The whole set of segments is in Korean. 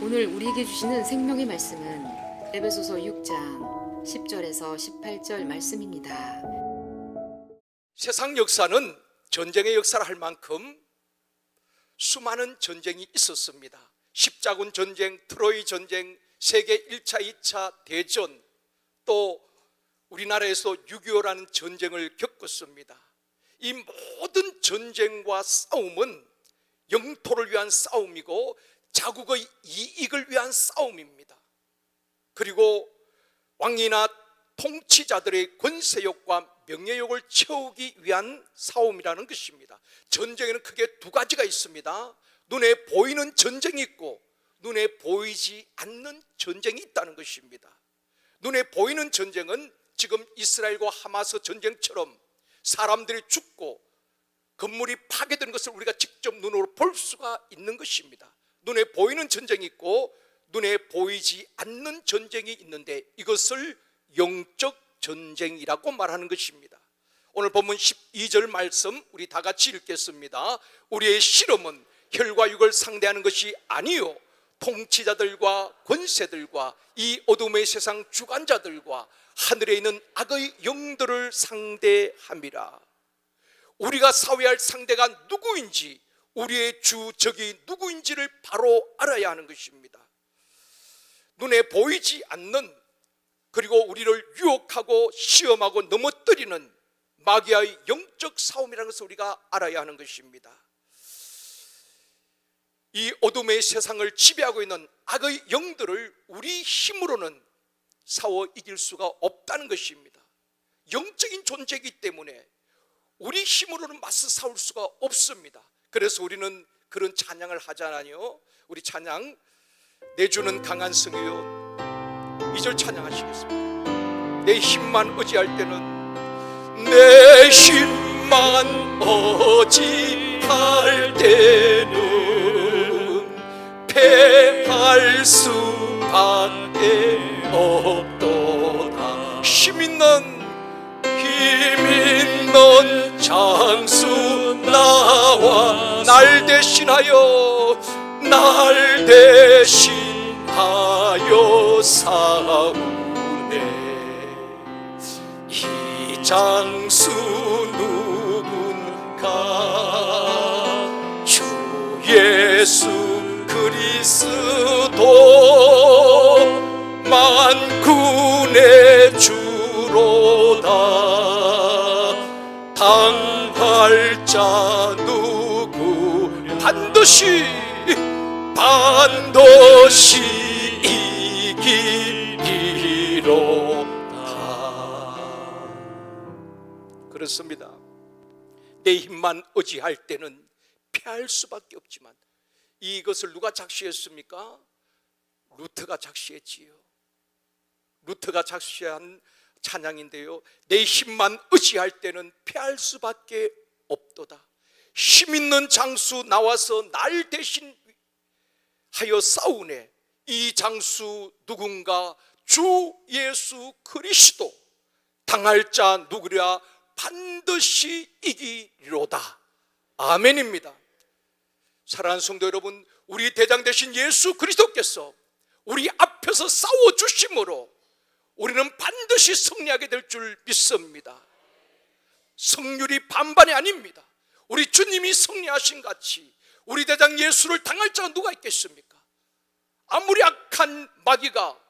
오늘 우리에게 주시는 생명의 말씀은 에베소서 6장 10절에서 18절 말씀입니다. 세상 역사는 전쟁의 역사를 할 만큼 수많은 전쟁이 있었습니다. 십자군 전쟁, 트로이 전쟁, 세계 1차, 2차 대전, 또 우리나라에서 6.25라는 전쟁을 겪었습니다. 이 모든 전쟁과 싸움은 영토를 위한 싸움이고 자국의 이익을 위한 싸움입니다. 그리고 왕이나 통치자들의 권세욕과 명예욕을 채우기 위한 싸움이라는 것입니다. 전쟁에는 크게 두 가지가 있습니다. 눈에 보이는 전쟁이 있고 눈에 보이지 않는 전쟁이 있다는 것입니다. 눈에 보이는 전쟁은 지금 이스라엘과 하마스 전쟁처럼 사람들이 죽고 건물이 파괴되는 것을 우리가 직접 눈으로 볼 수가 있는 것입니다. 눈에 보이는 전쟁이 있고 눈에 보이지 않는 전쟁이 있는데 이것을 영적 전쟁이라고 말하는 것입니다. 오늘 본문 12절 말씀 우리 다 같이 읽겠습니다. 우리의 실험은 혈과 육을 상대하는 것이 아니요 통치자들과 권세들과 이 어둠의 세상 주관자들과 하늘에 있는 악의 영들을 상대함이라. 우리가 싸워야 할 상대가 누구인지, 우리의 주적이 누구인지를 바로 알아야 하는 것입니다. 눈에 보이지 않는, 그리고 우리를 유혹하고 시험하고 넘어뜨리는 마귀와의 영적 싸움이라는 것을 우리가 알아야 하는 것입니다. 이 어둠의 세상을 지배하고 있는 악의 영들을 우리 힘으로는 싸워 이길 수가 없다는 것입니다. 영적인 존재이기 때문에 우리 힘으로는 맞서 싸울 수가 없습니다. 그래서 우리는 그런 찬양을 하잖아요. 우리 찬양, 내주는 강한 성이요 2절 찬양하시겠습니다. 내 힘만 의지할 때는, 내 힘만 의지할 때는 패할 수밖에 없도다. 힘 있는 장수 나와 날 대신하여 싸우네. 이 장수 누군가? 주 예수 그리스도 만군의 주로다. 당할 자 누구? 반드시 이기리로다. 그렇습니다. 내 힘만 의지할 때는 패할 수밖에 없지만 이것을 누가 작시했습니까? 루터가 작시했지요. 루터가 작시한 찬양인데요, 내 힘만 의지할 때는 패할 수밖에 없도다. 힘 있는 장수 나와서 날 대신하여 싸우네. 이 장수 누군가? 주 예수 그리스도. 당할 자 누구랴? 반드시 이기리로다. 아멘입니다. 사랑하는 성도 여러분, 우리 대장 되신 예수 그리스도께서 우리 앞에서 싸워주심으로 우리는 반드시 승리하게 될 줄 믿습니다. 승률이 반반이 아닙니다. 우리 주님이 승리하신 같이 우리 대장 예수를 당할 자가 누가 있겠습니까? 아무리 악한 마귀가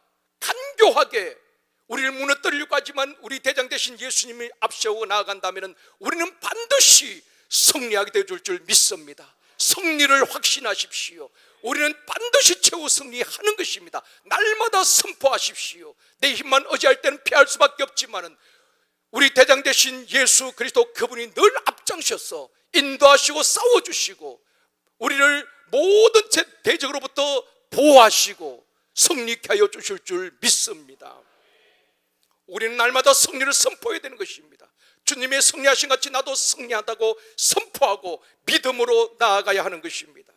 간교하게 우리를 무너뜨리려고 하지만 우리 대장 되신 예수님이 앞세우고 나아간다면 우리는 반드시 승리하게 될 줄 믿습니다. 승리를 확신하십시오. 우리는 반드시 최후 승리하는 것입니다. 날마다 선포하십시오. 내 힘만 의지할 때는 피할 수밖에 없지만 우리 대장 되신 예수 그리스도, 그분이 늘 앞장서서 인도하시고 싸워주시고 우리를 모든 대적으로부터 보호하시고 승리케 하여 주실 줄 믿습니다. 우리는 날마다 승리를 선포해야 되는 것입니다. 주님의 승리하신 같이 나도 승리한다고 선포하고 믿음으로 나아가야 하는 것입니다.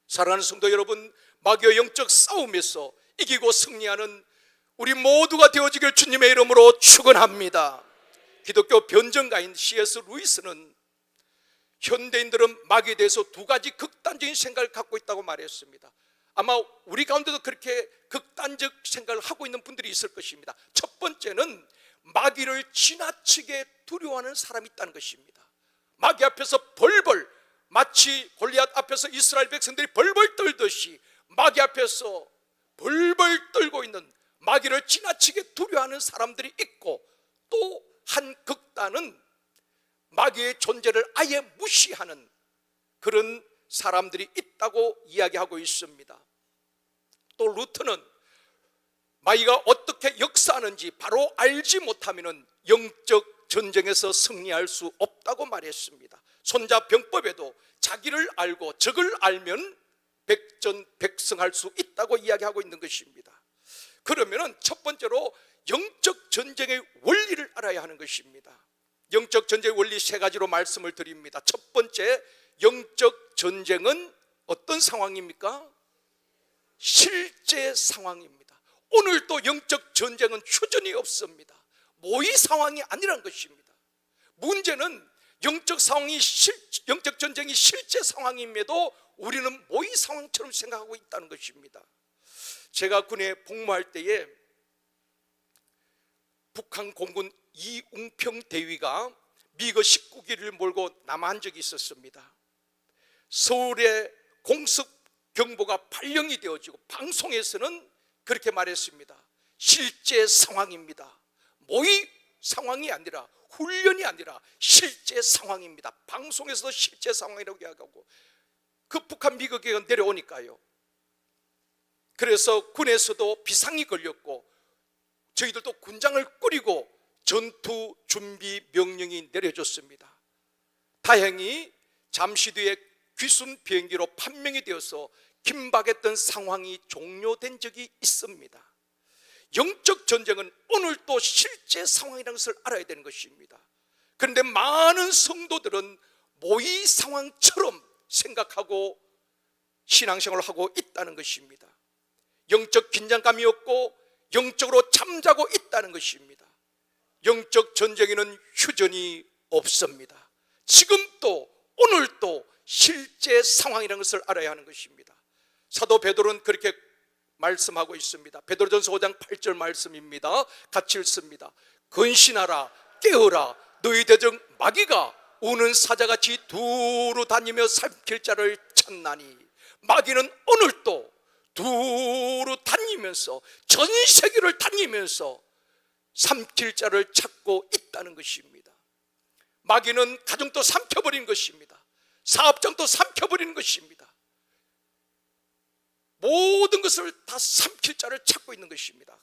사랑하는 성도 여러분, 마귀의 영적 싸움에서 이기고 승리하는 우리 모두가 되어지길 주님의 이름으로 축원합니다. 기독교 변증가인 C.S. 루이스는 현대인들은 마귀에 대해서 두 가지 극단적인 생각을 갖고 있다고 말했습니다. 아마 우리 가운데도 그렇게 극단적 생각을 하고 있는 분들이 있을 것입니다. 첫 번째는 마귀를 지나치게 두려워하는 사람이 있다는 것입니다. 마귀 앞에서 벌벌, 마치 골리앗 앞에서 이스라엘 백성들이 벌벌 떨듯이 마귀 앞에서 벌벌 떨고 있는, 마귀를 지나치게 두려워하는 사람들이 있고, 또 한 극단은 마귀의 존재를 아예 무시하는 그런 사람들이 있다고 이야기하고 있습니다. 또 루터는 마귀가 어떻게 역사하는지 바로 알지 못하면 영적 전쟁에서 승리할 수 없다고 말했습니다. 손자병법에도 자기를 알고 적을 알면 백전백승할 수 있다고 이야기하고 있는 것입니다. 그러면 첫 번째로 영적 전쟁의 원리를 알아야 하는 것입니다. 영적 전쟁의 원리 세 가지로 말씀을 드립니다. 첫 번째, 영적 전쟁은 어떤 상황입니까? 실제 상황입니다. 오늘도 영적 전쟁은 휴전이 없습니다. 모의 상황이 아니란 것입니다. 문제는 영적 전쟁이 실제 상황임에도 우리는 모의 상황처럼 생각하고 있다는 것입니다. 제가 군에 복무할 때에 북한 공군 이웅평 대위가 미거 19기를 몰고 남한 적이 있었습니다. 서울의 공습 경보가 발령이 되어지고 방송에서는 그렇게 말했습니다. 실제 상황입니다. 모의 상황이 아니라, 훈련이 아니라 실제 상황입니다. 방송에서도 실제 상황이라고 이야기하고, 그 북한 미거기가 내려오니까요. 그래서 군에서도 비상이 걸렸고 저희들도 군장을 꾸리고 전투 준비 명령이 내려졌습니다. 다행히 잠시 뒤에 귀순 비행기로 판명이 되어서 긴박했던 상황이 종료된 적이 있습니다. 영적 전쟁은 오늘도 실제 상황이라는 것을 알아야 되는 것입니다. 그런데 많은 성도들은 모의 상황처럼 생각하고 신앙생활을 하고 있다는 것입니다. 영적 긴장감이 없고 영적으로 잠자고 있다는 것입니다. 영적 전쟁에는 휴전이 없습니다. 지금도 오늘도 실제 상황이라는 것을 알아야 하는 것입니다. 사도 베드로는 그렇게 말씀하고 있습니다. 베드로전서 5장 8절 말씀입니다. 같이 읽습니다. 근신하라, 깨어라, 너희 대적 마귀가 우는 사자같이 두루 다니며 삼킬 자를 찾나니. 마귀는 오늘도 두루 다니면서, 전 세계를 다니면서 삼킬 자를 찾고 있다는 것입니다. 마귀는 가정도 삼켜버린 것입니다. 사업장도 삼켜버리는 것입니다. 모든 것을 다 삼킬 자를 찾고 있는 것입니다.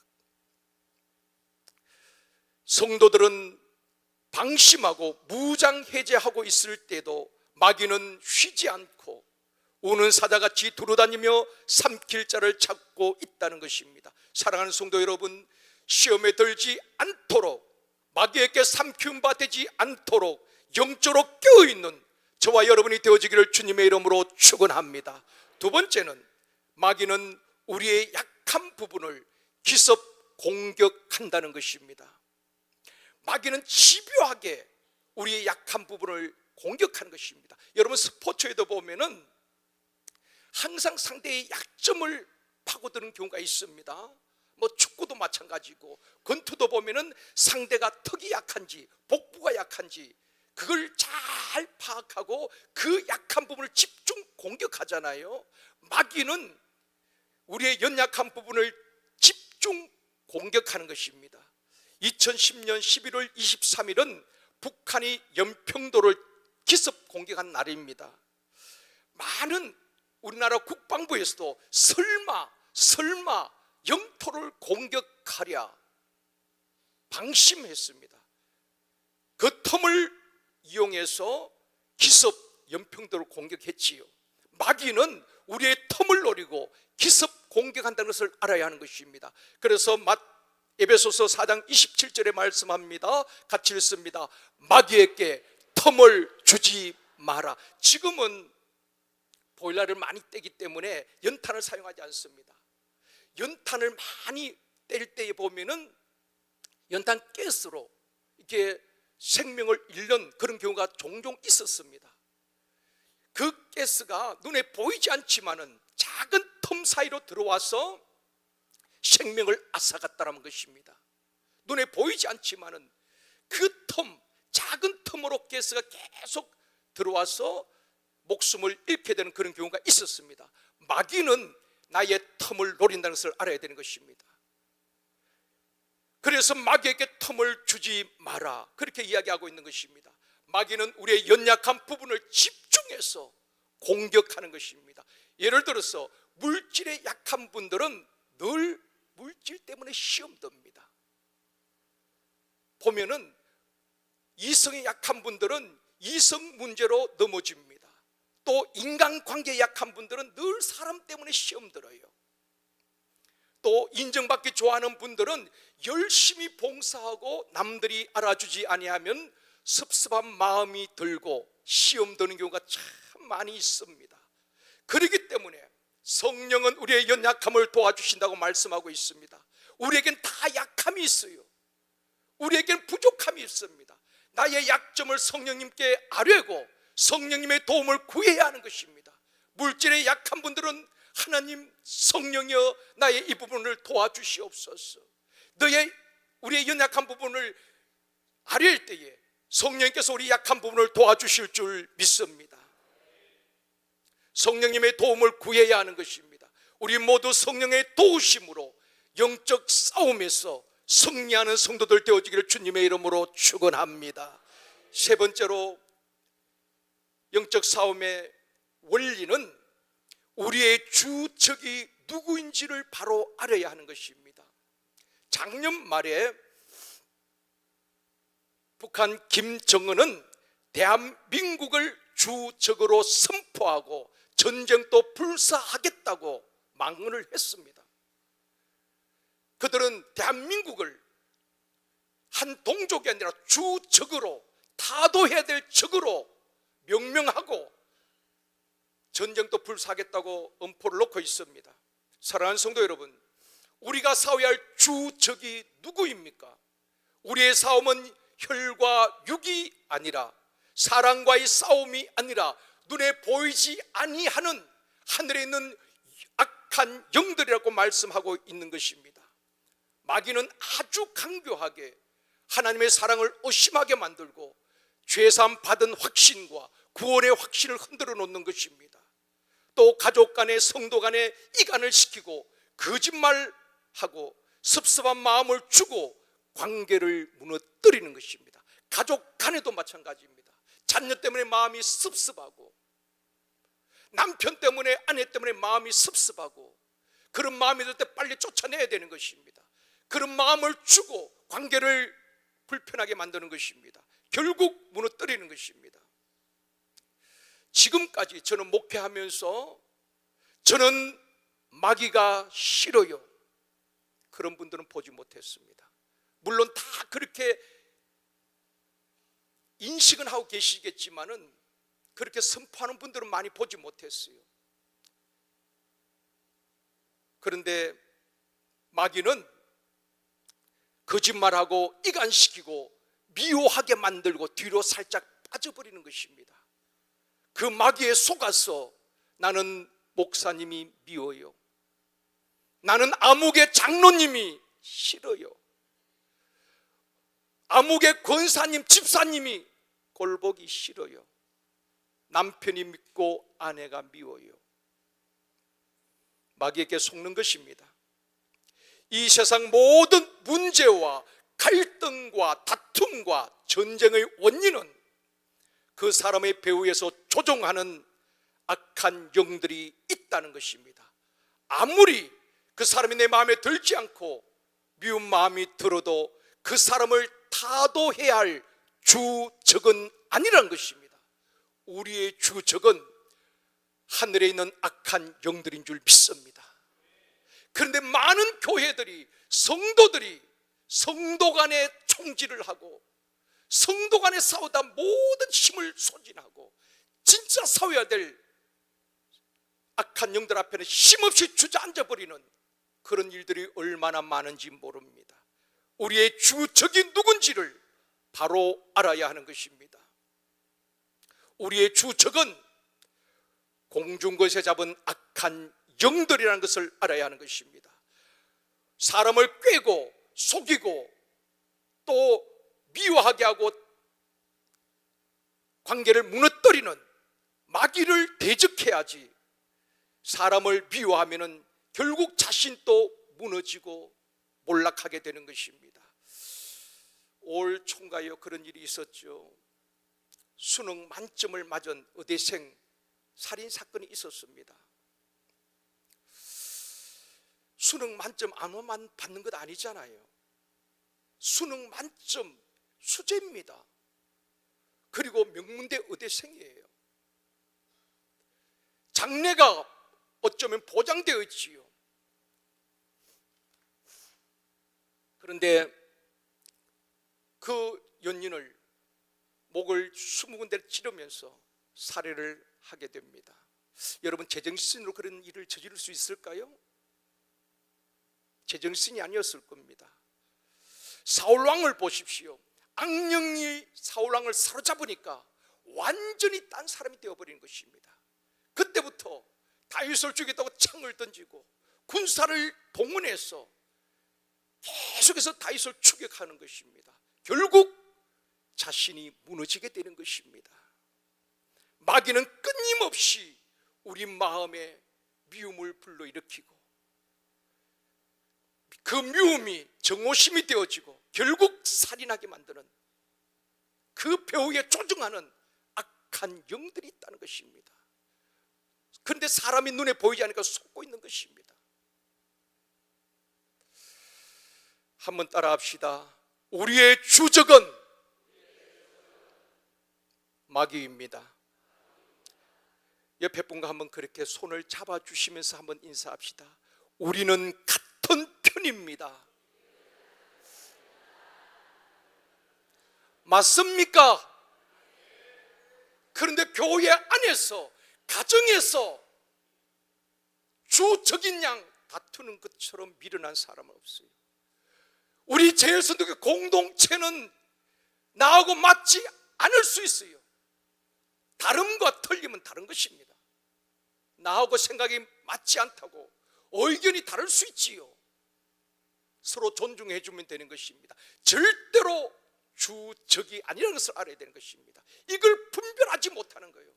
성도들은 방심하고 무장해제하고 있을 때도 마귀는 쉬지 않고 우는 사자같이 두루다니며 삼킬 자를 찾고 있다는 것입니다. 사랑하는 성도 여러분, 시험에 들지 않도록, 마귀에게 삼키운 바 되지 않도록 영적으로 깨어있는 저와 여러분이 되어지기를 주님의 이름으로 축원합니다. 두 번째는 마귀는 우리의 약한 부분을 기습 공격한다는 것입니다. 마귀는 집요하게 우리의 약한 부분을 공격하는 것입니다. 여러분, 스포츠에도 보면은 항상 상대의 약점을 파고드는 경우가 있습니다. 뭐 축구도 마찬가지고, 권투도 보면은 상대가 턱이 약한지 복부가 약한지 그걸 잘 파악하고 그 약한 부분을 집중 공격하잖아요. 마귀는 우리의 연약한 부분을 집중 공격하는 것입니다. 2010년 11월 23일은 북한이 연평도를 기습 공격한 날입니다. 많은 우리나라 국방부에서도 설마 영토를 공격하랴 방심했습니다. 그 틈을 이용해서 기습 연평도를 공격했지요. 마귀는 우리의 틈을 노리고 기습 공격한다는 것을 알아야 하는 것입니다. 그래서 에베소서 4장 27절에 말씀합니다. 같이 읽습니다. 마귀에게 틈을 주지 마라. 지금은 보일러를 많이 떼기 때문에 연탄을 사용하지 않습니다. 연탄을 많이 뗄 때에 보면은 연탄 가스로 이렇게 생명을 잃는 그런 경우가 종종 있었습니다. 그 가스가 눈에 보이지 않지만은 작은 틈 틈 사이로 들어와서 생명을 앗아갔다는 것입니다. 눈에 보이지 않지만은 그 틈, 작은 틈으로 가스가 계속 들어와서 목숨을 잃게 되는 그런 경우가 있었습니다. 마귀는 나의 틈을 노린다는 것을 알아야 되는 것입니다. 그래서 마귀에게 틈을 주지 마라, 그렇게 이야기하고 있는 것입니다. 마귀는 우리의 연약한 부분을 집중해서 공격하는 것입니다. 예를 들어서 물질에 약한 분들은 늘 물질 때문에 시험 듭니다. 보면은 이성에 약한 분들은 이성 문제로 넘어집니다. 또 인간관계에 약한 분들은 늘 사람 때문에 시험 들어요. 또 인정받기 좋아하는 분들은 열심히 봉사하고 남들이 알아주지 아니하면 섭섭한 마음이 들고 시험 드는 경우가 참 많이 있습니다. 그렇기 때문에 성령은 우리의 연약함을 도와주신다고 말씀하고 있습니다. 우리에겐 다 약함이 있어요. 우리에겐 부족함이 있습니다. 나의 약점을 성령님께 아뢰고 성령님의 도움을 구해야 하는 것입니다. 물질에 약한 분들은 하나님, 성령이여 나의 이 부분을 도와주시옵소서. 우리의 연약한 부분을 아뢰일 때에 성령님께서 우리 약한 부분을 도와주실 줄 믿습니다. 성령님의 도움을 구해야 하는 것입니다. 우리 모두 성령의 도우심으로 영적 싸움에서 승리하는 성도들 되어지기를 주님의 이름으로 축원합니다. 세 번째로, 영적 싸움의 원리는 우리의 주적이 누구인지를 바로 알아야 하는 것입니다. 작년 말에 북한 김정은은 대한민국을 주적으로 선포하고 전쟁도 불사하겠다고 망언을 했습니다. 그들은 대한민국을 한 동족이 아니라 주적으로, 타도해야 될 적으로 명명하고 전쟁도 불사하겠다고 엄포를 놓고 있습니다. 사랑하는 성도 여러분, 우리가 싸워야 할 주적이 누구입니까? 우리의 싸움은 혈과 육이 아니라, 사랑과의 싸움이 아니라 눈에 보이지 아니하는 하늘에 있는 악한 영들이라고 말씀하고 있는 것입니다. 마귀는 아주 강교하게 하나님의 사랑을 의심하게 만들고 죄사함 받은 확신과 구원의 확신을 흔들어 놓는 것입니다. 또 가족 간에, 성도 간에 이간을 시키고 거짓말하고 섭섭한 마음을 주고 관계를 무너뜨리는 것입니다. 가족 간에도 마찬가지입니다. 자녀 때문에 마음이 섭섭하고, 남편 때문에, 아내 때문에 마음이 섭섭하고, 그런 마음이 들 때 빨리 쫓아내야 되는 것입니다. 그런 마음을 주고 관계를 불편하게 만드는 것입니다. 결국 무너뜨리는 것입니다. 지금까지 저는 목회하면서 저는 마귀가 싫어요, 그런 분들은 보지 못했습니다. 물론 다 그렇게 인식은 하고 계시겠지만은 그렇게 선포하는 분들은 많이 보지 못했어요. 그런데 마귀는 거짓말하고 이간시키고 미워하게 만들고 뒤로 살짝 빠져버리는 것입니다. 그 마귀에 속아서 나는 목사님이 미워요, 나는 아무개 장로님이 싫어요, 아무개 권사님, 집사님이 꼴보기 싫어요, 남편이 밉고 아내가 미워요. 마귀에게 속는 것입니다. 이 세상 모든 문제와 갈등과 다툼과 전쟁의 원인은 그 사람의 배후에서 조종하는 악한 영들이 있다는 것입니다. 아무리 그 사람이 내 마음에 들지 않고 미운 마음이 들어도 그 사람을 타도해야 할 주적은 아니라는 것입니다. 우리의 주적은 하늘에 있는 악한 영들인 줄 믿습니다. 그런데 많은 교회들이, 성도들이 성도 간에 총질을 하고 성도 간에 싸우다 모든 힘을 소진하고 진짜 싸워야 될 악한 영들 앞에는 힘없이 주저앉아 버리는 그런 일들이 얼마나 많은지 모릅니다. 우리의 주적이 누군지를 바로 알아야 하는 것입니다. 우리의 주적은 공중것에 잡은 악한 영들이라는 것을 알아야 하는 것입니다. 사람을 꾀고 속이고 또 미워하게 하고 관계를 무너뜨리는 마귀를 대적해야지. 사람을 미워하면은 결국 자신도 무너지고 몰락하게 되는 것입니다. 올 총가요 그런 일이 있었죠. 수능 만점을 맞은 의대생 살인 사건이 있었습니다. 수능 만점 안호만 받는 것 아니잖아요. 수능 만점 수재입니다. 그리고 명문대 의대생이에요. 장래가 어쩌면 보장되어 있지요. 그런데 그 연인을 목을 20군데를 찌르면서 살해를 하게 됩니다. 여러분, 제정신으로 그런 일을 저지를 수 있을까요? 제정신이 아니었을 겁니다. 사울왕을 보십시오. 악령이 사울왕을 사로잡으니까 완전히 딴 사람이 되어버린 것입니다. 그때부터 다윗을 죽이겠다고 창을 던지고 군사를 동원해서 계속해서 다윗을 추격하는 것입니다. 결국 자신이 무너지게 되는 것입니다. 마귀는 끊임없이 우리 마음에 미움을 불러일으키고 그 미움이 정오심이 되어지고 결국 살인하게 만드는 그 배후에 조종하는 악한 영들이 있다는 것입니다. 그런데 사람이 눈에 보이지 않으니까 속고 있는 것입니다. 한번 따라합시다. 우리의 주적은 마귀입니다. 옆에 분과 한번 그렇게 손을 잡아주시면서 한번 인사합시다. 우리는 같은 편입니다. 맞습니까? 그런데 교회 안에서 가정에서 주적인 양 다투는 것처럼 미련한 사람은 없어요. 우리 제일선교회 공동체는 나하고 맞지 않을 수 있어요. 다름과 틀림은 다른 것입니다. 나하고 생각이 맞지 않다고 의견이 다를 수 있지요. 서로 존중해 주면 되는 것입니다. 절대로 주적이 아니라는 것을 알아야 되는 것입니다. 이걸 분별하지 못하는 거예요.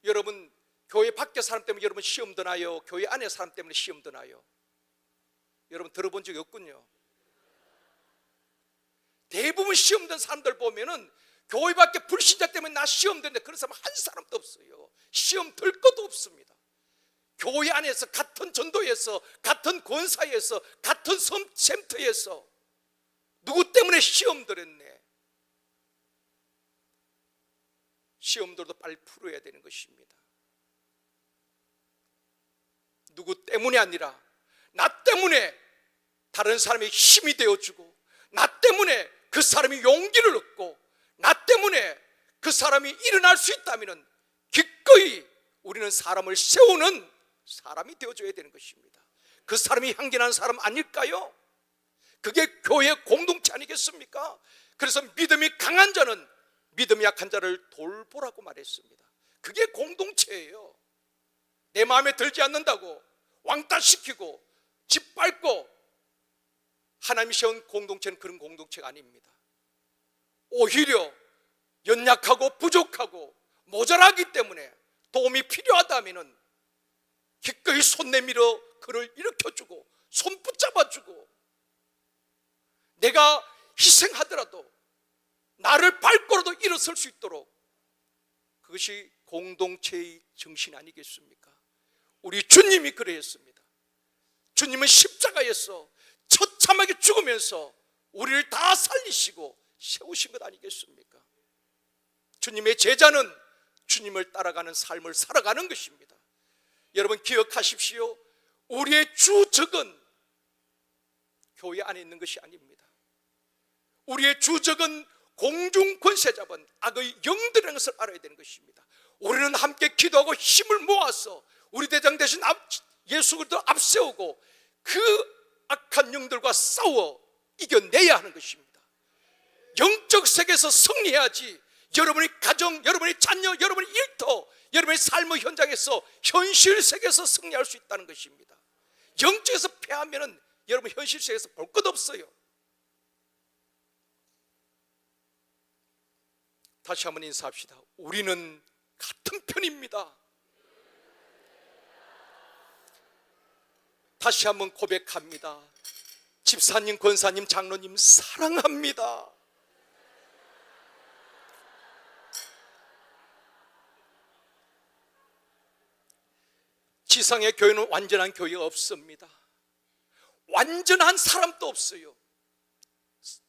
여러분, 교회 밖에 사람 때문에 여러분 시험 드나요? 교회 안에 사람 때문에 시험 드나요? 여러분 들어본 적이 없군요. 대부분 시험 든 사람들 보면은 교회 밖에 불신자 때문에 나 시험 드는데 그런 사람 한 사람도 없어요. 시험 들 것도 없습니다. 교회 안에서 같은 전도에서 같은 권사에서 같은 셈터에서 누구 때문에 시험 들었네. 시험들도 빨리 풀어야 되는 것입니다. 누구 때문이 아니라 나 때문에 다른 사람이 힘이 되어주고 나 때문에 그 사람이 용기를 얻고 나 때문에 그 사람이 일어날 수 있다면 기꺼이 우리는 사람을 세우는 사람이 되어줘야 되는 것입니다. 그 사람이 향기나는 사람 아닐까요? 그게 교회 공동체 아니겠습니까? 그래서 믿음이 강한 자는 믿음이 약한 자를 돌보라고 말했습니다. 그게 공동체예요. 내 마음에 들지 않는다고 왕따시키고 짓밟고 하나님이 세운 공동체는 그런 공동체가 아닙니다. 오히려 연약하고 부족하고 모자라기 때문에 도움이 필요하다면 기꺼이 손 내밀어 그를 일으켜주고 손 붙잡아주고 내가 희생하더라도 나를 밟고라도 일어설 수 있도록, 그것이 공동체의 정신 아니겠습니까? 우리 주님이 그러했습니다. 주님은 십자가에서 처참하게 죽으면서 우리를 다 살리시고 세우신 것 아니겠습니까? 주님의 제자는 주님을 따라가는 삶을 살아가는 것입니다. 여러분 기억하십시오. 우리의 주적은 교회 안에 있는 것이 아닙니다. 우리의 주적은 공중 권세 잡은 악의 영들이라는 것을 알아야 되는 것입니다. 우리는 함께 기도하고 힘을 모아서 우리 대장 대신 예수 그리스도 앞세우고 그 악한 영들과 싸워 이겨내야 하는 것입니다. 영적 세계에서 승리해야지 여러분의 가정, 여러분의 자녀, 여러분의 일터 여러분의 삶의 현장에서 현실 세계에서 승리할 수 있다는 것입니다. 영적에서 패하면 여러분 현실 세계에서 볼 것 없어요. 다시 한번 인사합시다. 우리는 같은 편입니다. 다시 한번 고백합니다. 집사님, 권사님, 장로님 사랑합니다. 지상의 교회는 완전한 교회가 없습니다. 완전한 사람도 없어요.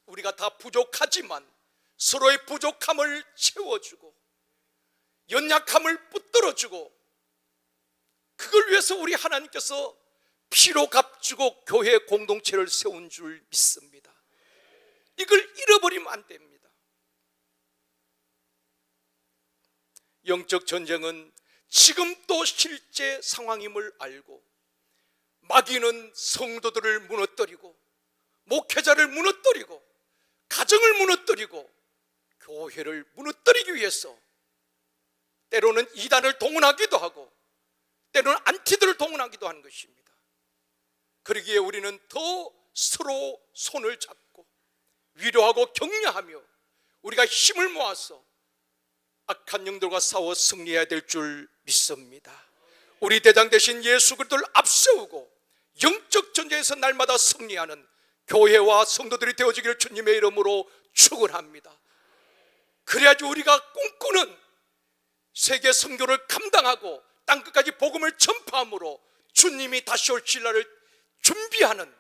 우리가 다 부족하지만 서로의 부족함을 채워주고 연약함을 붙들어주고, 그걸 위해서 우리 하나님께서 피로 값주고 교회 공동체를 세운 줄 믿습니다. 이걸 잃어버리면 안 됩니다. 영적 전쟁은 지금도 실제 상황임을 알고, 마귀는 성도들을 무너뜨리고 목회자를 무너뜨리고 가정을 무너뜨리고 교회를 무너뜨리기 위해서 때로는 이단을 동원하기도 하고 때로는 안티들을 동원하기도 하는 것입니다. 그러기에 우리는 더 서로 손을 잡고 위로하고 격려하며 우리가 힘을 모아서 악한 영들과 싸워 승리해야 될 줄 믿습니다. 우리 대장 되신 예수 그리스도를 앞세우고 영적 전쟁에서 날마다 승리하는 교회와 성도들이 되어지기를 주님의 이름으로 축원합니다. 그래야지 우리가 꿈꾸는 세계 선교를 감당하고 땅끝까지 복음을 전파함으로 주님이 다시 올 신라를 준비하는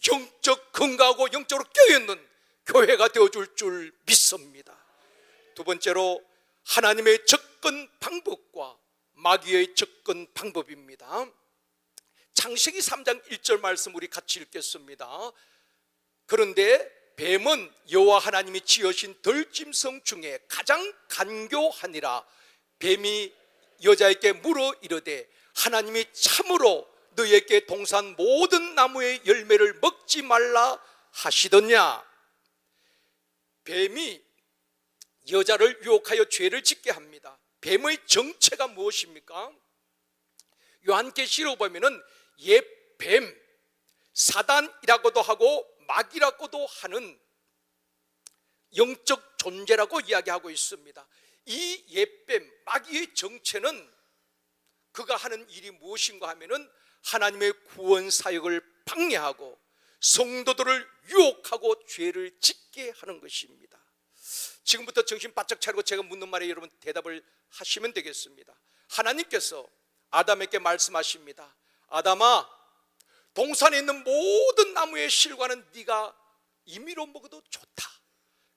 영적 건강하고 영적으로 깨어있는 교회가 되어줄 줄 믿습니다. 두 번째로 하나님의 접근 방법과 마귀의 접근 방법입니다. 창세기 3장 1절 말씀 우리 같이 읽겠습니다. 그런데 뱀은 여호와 하나님이 지으신 들짐승 중에 가장 간교하니라. 뱀이 여자에게 물어 이르되 하나님이 참으로 너에게 동산 모든 나무의 열매를 먹지 말라 하시더냐. 뱀이 여자를 유혹하여 죄를 짓게 합니다. 뱀의 정체가 무엇입니까? 요한계시록 보면은 옛뱀, 사단이라고도 하고 마귀라고도 하는 영적 존재라고 이야기하고 있습니다. 이 옛뱀, 마귀의 정체는 그가 하는 일이 무엇인가 하면은 하나님의 구원 사역을 방해하고 성도들을 유혹하고 죄를 짓게 하는 것입니다. 지금부터 정신 바짝 차리고 제가 묻는 말에 여러분 대답을 하시면 되겠습니다. 하나님께서 아담에게 말씀하십니다. 아담아, 동산에 있는 모든 나무의 실과는 네가 임의로 먹어도 좋다.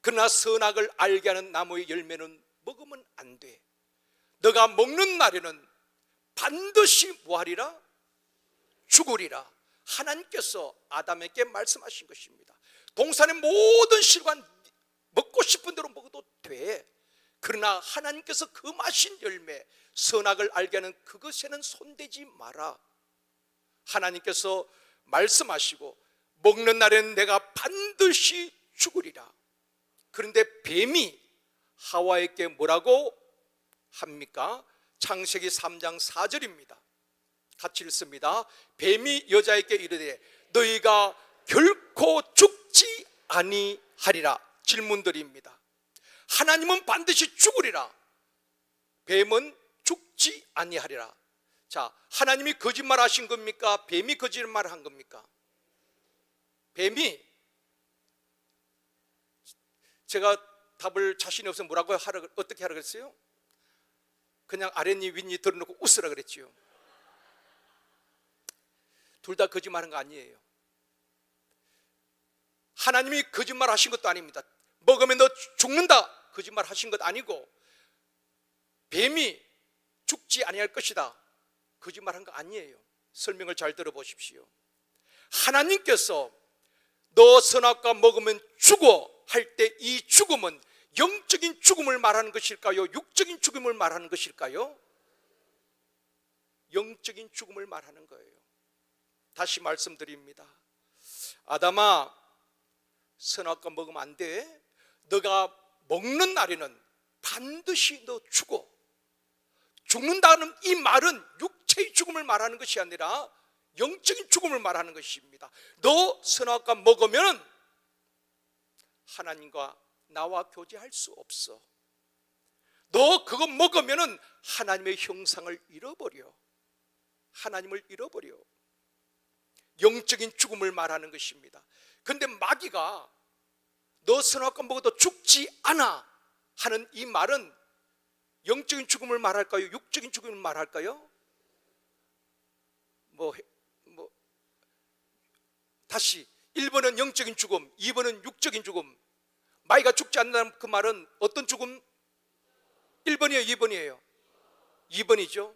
그러나 선악을 알게 하는 나무의 열매는 먹으면 안 돼. 너가 먹는 날에는 반드시 뭐하리라? 죽으리라. 하나님께서 아담에게 말씀하신 것입니다. 동산의 모든 실과 먹고 싶은 대로 먹어도 돼. 그러나 하나님께서 그 마신 열매, 선악을 알게 하는 그것에는 손대지 마라. 하나님께서 말씀하시고 먹는 날에는 내가 반드시 죽으리라. 그런데 뱀이 하와에게 뭐라고 합니까? 창세기 3장 4절입니다. 같이 읽습니다. 뱀이 여자에게 이르되 너희가 결코 죽지 아니하리라. 질문드립니다. 하나님은 반드시 죽으리라. 뱀은 죽지 아니하리라. 자, 하나님이 거짓말하신 겁니까? 뱀이 거짓말한 겁니까? 뱀이, 제가 답을 자신이 없으면 뭐라고 하라, 어떻게 하라 그랬어요? 그냥 아랫니 윗니 들어놓고 웃으라 그랬지요. 둘 다 거짓말한 거 아니에요. 하나님이 거짓말하신 것도 아닙니다. 먹으면 너 죽는다 거짓말하신 것 아니고, 뱀이 죽지 아니할 것이다 거짓말한 거 아니에요. 설명을 잘 들어보십시오. 하나님께서 너 선악과 먹으면 죽어 할 때 이 죽음은 영적인 죽음을 말하는 것일까요? 육적인 죽음을 말하는 것일까요? 영적인 죽음을 말하는 거예요. 다시 말씀드립니다. 아담아, 선악과 먹으면 안 돼. 너가 먹는 날에는 반드시 너 죽어. 죽는다는 이 말은 육체의 죽음을 말하는 것이 아니라 영적인 죽음을 말하는 것입니다. 너 선악과 먹으면 하나님과 나와 교제할 수 없어. 너 그거 먹으면 하나님의 형상을 잃어버려. 하나님을 잃어버려. 영적인 죽음을 말하는 것입니다. 그런데 마귀가 너 선악과 먹어도 죽지 않아 하는 이 말은 영적인 죽음을 말할까요? 육적인 죽음을 말할까요? 다시 1번은 영적인 죽음, 2번은 육적인 죽음. 마귀가 죽지 않는다는 그 말은 어떤 죽음? 1번이에요, 2번이에요? 2번이죠.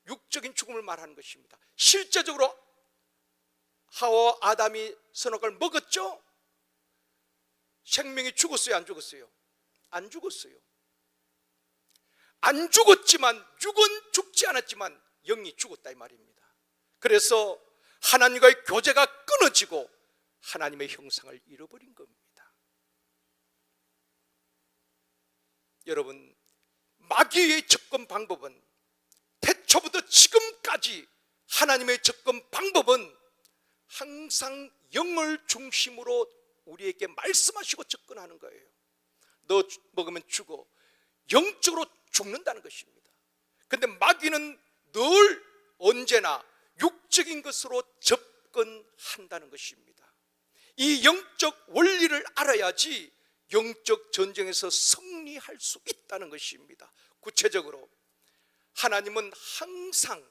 육적인 죽음을 말하는 것입니다. 실제적으로 하와와 아담이 선악과를 먹었죠? 생명이 죽었어요, 안 죽었어요? 안 죽었어요. 안 죽었지만, 육은 죽지 않았지만 영이 죽었다 이 말입니다. 그래서 하나님과의 교제가 끊어지고 하나님의 형상을 잃어버린 겁니다. 여러분, 마귀의 접근 방법은 태초부터 지금까지 하나님의 접근 방법은 항상 영을 중심으로 우리에게 말씀하시고 접근하는 거예요. 너 먹으면 죽어. 영적으로 죽는다는 것입니다. 그런데 마귀는 늘 언제나 육적인 것으로 접근한다는 것입니다. 이 영적 원리를 알아야지 영적 전쟁에서 승리할 수 있다는 것입니다. 구체적으로 하나님은 항상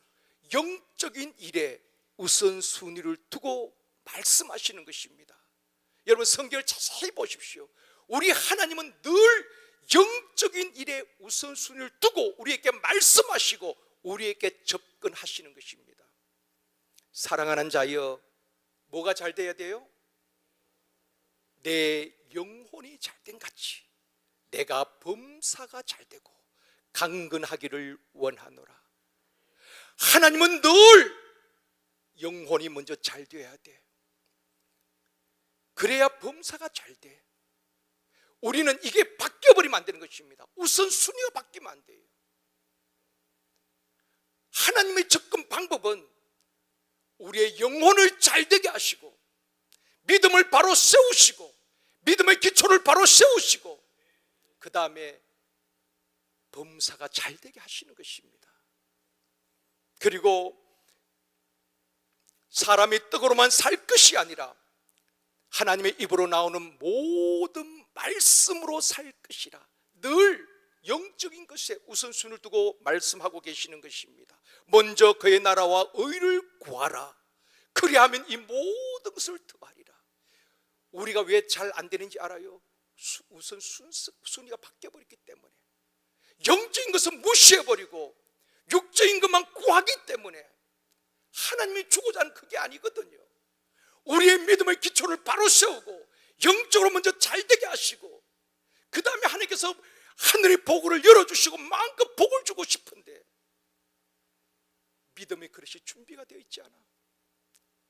영적인 일에 우선순위를 두고 말씀하시는 것입니다. 여러분, 성경을 자세히 보십시오. 우리 하나님은 늘 영적인 일에 우선순위를 두고 우리에게 말씀하시고 우리에게 접근하시는 것입니다. 사랑하는 자여, 뭐가 잘 돼야 돼요? 내 영혼이 잘된 같이 내가 범사가 잘 되고 강건하기를 원하노라. 하나님은 늘 영혼이 먼저 잘 되어야 돼. 그래야 범사가 잘 돼. 우리는 이게 바뀌어버리면 안 되는 것입니다. 우선순위가 바뀌면 안 돼요. 하나님의 접근 방법은 우리의 영혼을 잘되게 하시고 믿음을 바로 세우시고 믿음의 기초를 바로 세우시고 그 다음에 범사가 잘되게 하시는 것입니다. 그리고 사람이 떡으로만 살 것이 아니라 하나님의 입으로 나오는 모든 말씀으로 살 것이라 늘 영적인 것에 우선순위를 두고 말씀하고 계시는 것입니다. 먼저 그의 나라와 의를 구하라. 그리하면 이 모든 것을 더하리라. 우리가 왜 잘 안 되는지 알아요? 우선 순위가 바뀌어버렸기 때문에. 영적인 것은 무시해버리고 육적인 것만 구하기 때문에 하나님이 주고자 하는 그게 아니거든요. 우리의 믿음의 기초를 바로 세우고 영적으로 먼저 잘되게 하시고 그 다음에 하나님께서 하늘의 복을 열어주시고 마음껏 복을 주고 싶은데 믿음의 그릇이 준비가 되어 있지 않아.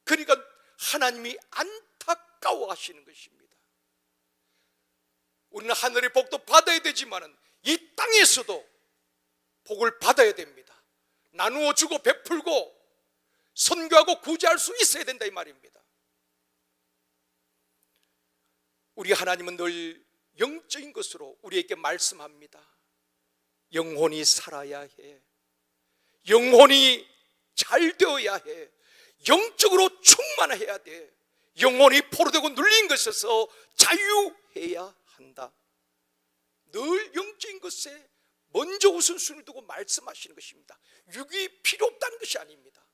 그러니까 하나님이 안타까워하시는 것입니다. 우리는 하늘의 복도 받아야 되지만 이 땅에서도 복을 받아야 됩니다. 나누어 주고 베풀고 선교하고 구제할 수 있어야 된다 이 말입니다. 우리 하나님은 늘 영적인 것으로 우리에게 말씀합니다. 영혼이 살아야 해. 영혼이 잘 되어야 해. 영적으로 충만해야 돼. 영혼이 포로되고 눌린 것에서 자유해야 한다. 늘 영적인 것에 먼저 우선순위를 두고 말씀하시는 것입니다. 육이 필요 없다는 것이 아닙니다.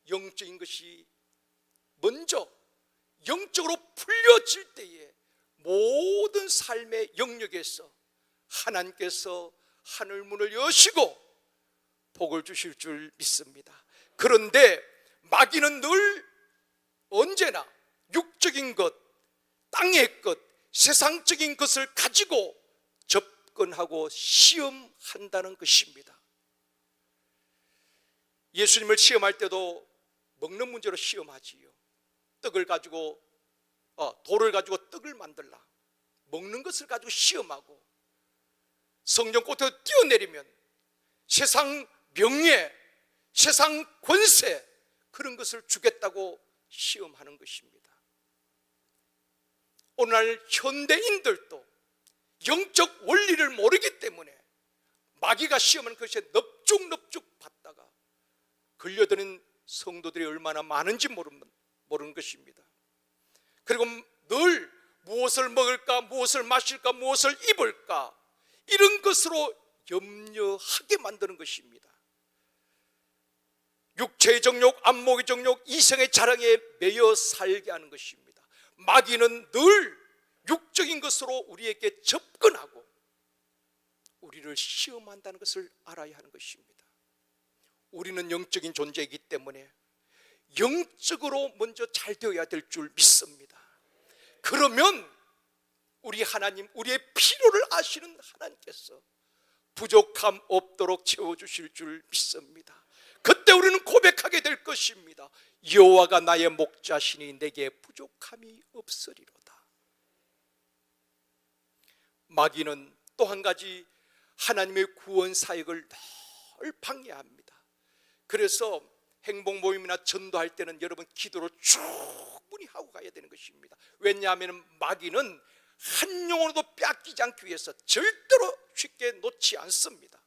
영적인 것이 먼저 영적으로 풀려질 때에 모든 삶의 영역에서 하나님께서 하늘문을 여시고 복을 주실 줄 믿습니다. 그런데 마귀는 늘 언제나 육적인 것, 땅의 것, 세상적인 것을 가지고 접근하고 시험한다는 것입니다. 예수님을 시험할 때도 먹는 문제로 시험하지요. 떡을 가지고 돌을 가지고 떡을 만들라. 먹는 것을 가지고 시험하고 성전 꼭대기로 뛰어내리면 세상 명예, 세상 권세, 그런 것을 주겠다고 시험하는 것입니다. 오늘날 현대인들도 영적 원리를 모르기 때문에 마귀가 시험하는 것에 넙죽넙죽 받다가 걸려드는 성도들이 얼마나 많은지 모르는 것입니다. 그리고 늘 무엇을 먹을까, 무엇을 마실까, 무엇을 입을까, 이런 것으로 염려하게 만드는 것입니다. 육체의 정욕, 안목의 정욕, 이성의 자랑에 매여 살게 하는 것입니다. 마귀는 늘 육적인 것으로 우리에게 접근하고 우리를 시험한다는 것을 알아야 하는 것입니다. 우리는 영적인 존재이기 때문에 영적으로 먼저 잘 되어야 될 줄 믿습니다. 그러면 우리 하나님, 우리의 필요를 아시는 하나님께서 부족함 없도록 채워주실 줄 믿습니다. 그때 우리는 고백하게 될 것입니다. 여호와가 나의 목자시니 내게 부족함이 없으리로다. 마귀는 또 한 가지 하나님의 구원 사역을 늘 방해합니다. 그래서 행복 모임이나 전도할 때는 여러분 기도로 충분히 하고 가야 되는 것입니다. 왜냐하면 마귀는 한 영혼도 뺏기지 않기 위해서 절대로 쉽게 놓지 않습니다.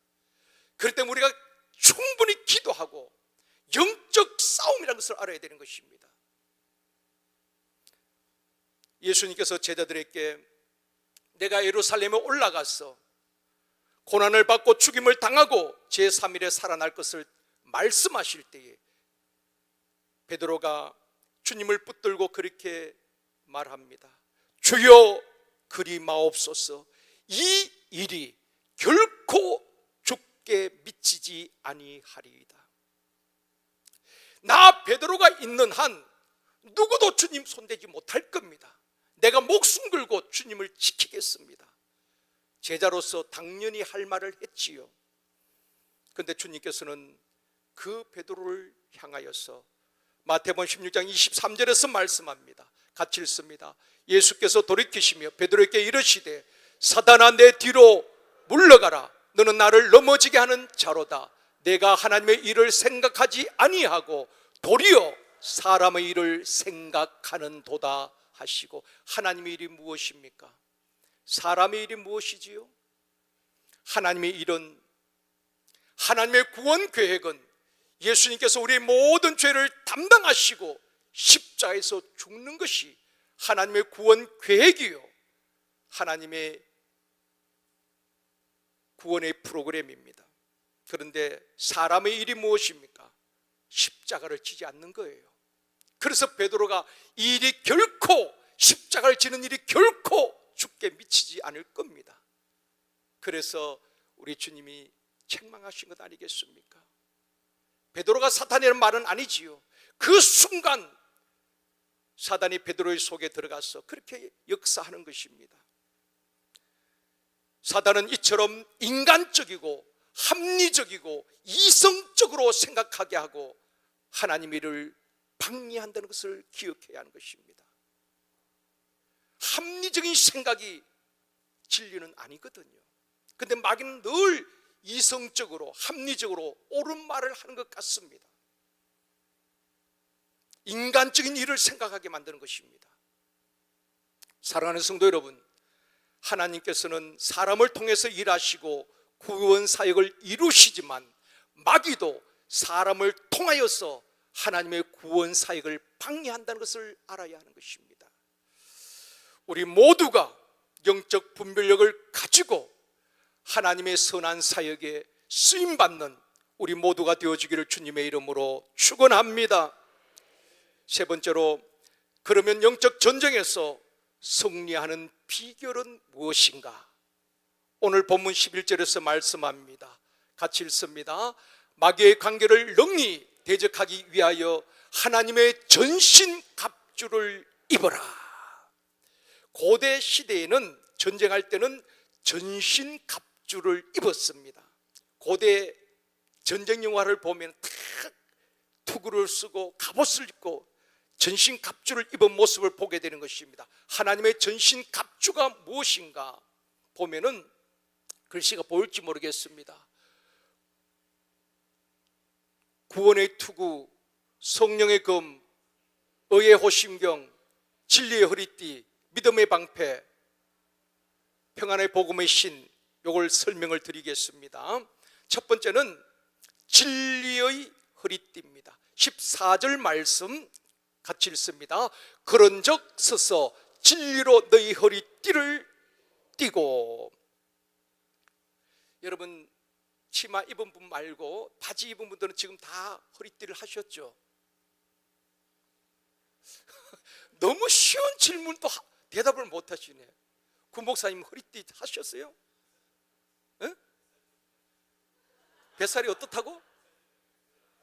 그렇기 때문에 우리가 충분히 기도하고 영적 싸움이라는 것을 알아야 되는 것입니다. 예수님께서 제자들에게 내가 예루살렘에 올라가서 고난을 받고 죽임을 당하고 제3일에 살아날 것을 말씀하실 때에 베드로가 주님을 붙들고 그렇게 말합니다. 주여 그리 마옵소서, 이 일이 결코 죽게 미치지 아니하리이다. 나 베드로가 있는 한 누구도 주님 손대지 못할 겁니다. 내가 목숨 걸고 주님을 지키겠습니다. 제자로서 당연히 할 말을 했지요. 그런데 주님께서는 그 베드로를 향하여서 마태복음 16장 23절에서 말씀합니다. 같이 읽습니다. 예수께서 돌이키시며 베드로에게 이르시되 사단아 내 뒤로 물러가라. 너는 나를 넘어지게 하는 자로다. 내가 하나님의 일을 생각하지 아니하고 도리어 사람의 일을 생각하는 도다 하시고, 하나님의 일이 무엇입니까? 사람의 일이 무엇이지요? 하나님의 일은, 하나님의 구원 계획은 예수님께서 우리의 모든 죄를 담당하시고 십자가에서 죽는 것이 하나님의 구원 계획이요, 하나님의 구원의 프로그램입니다. 그런데 사람의 일이 무엇입니까? 십자가를 지지 않는 거예요. 그래서 베드로가 이 일이 결코, 십자가를 지는 일이 결코 죽게 미치지 않을 겁니다. 그래서 우리 주님이 책망하신 것 아니겠습니까? 베드로가 사탄이라는 말은 아니지요. 그 순간 사단이 베드로의 속에 들어가서 그렇게 역사하는 것입니다. 사단은 이처럼 인간적이고 합리적이고 이성적으로 생각하게 하고 하나님의 일을 방해한다는 것을 기억해야 하는 것입니다. 합리적인 생각이 진리는 아니거든요. 그런데 마귀는 늘 이성적으로 합리적으로 옳은 말을 하는 것 같습니다. 인간적인 일을 생각하게 만드는 것입니다. 사랑하는 성도 여러분, 하나님께서는 사람을 통해서 일하시고 구원 사역을 이루시지만 마귀도 사람을 통하여서 하나님의 구원 사역을 방해한다는 것을 알아야 하는 것입니다. 우리 모두가 영적 분별력을 가지고 하나님의 선한 사역에 쓰임받는 우리 모두가 되어주기를 주님의 이름으로 축원합니다. 세 번째로, 그러면 영적 전쟁에서 승리하는 비결은 무엇인가? 오늘 본문 11절에서 말씀합니다. 같이 읽습니다. 마귀의 관계를 능히 대적하기 위하여 하나님의 전신 갑주를 입어라. 고대 시대에는 전쟁할 때는 전신 갑주를 입었습니다. 고대 전쟁 영화를 보면 탁 투구를 쓰고 갑옷을 입고 전신 갑주를 입은 모습을 보게 되는 것입니다. 하나님의 전신 갑주가 무엇인가 보면은 글씨가 보일지 모르겠습니다. 구원의 투구, 성령의 검, 의의 호심경, 진리의 허리띠, 믿음의 방패, 평안의 복음의 신, 요걸 설명을 드리겠습니다. 첫 번째는 진리의 허리띠입니다. 14절 말씀 같이 읽습니다. 그런즉 서서 진리로 너희 허리띠를 띠고. 여러분, 치마 입은 분 말고 바지 입은 분들은 지금 다 허리띠를 하셨죠? 너무 쉬운 질문도 대답을 못 하시네. 구 목사님 허리띠 하셨어요? 에? 뱃살이 어떻다고?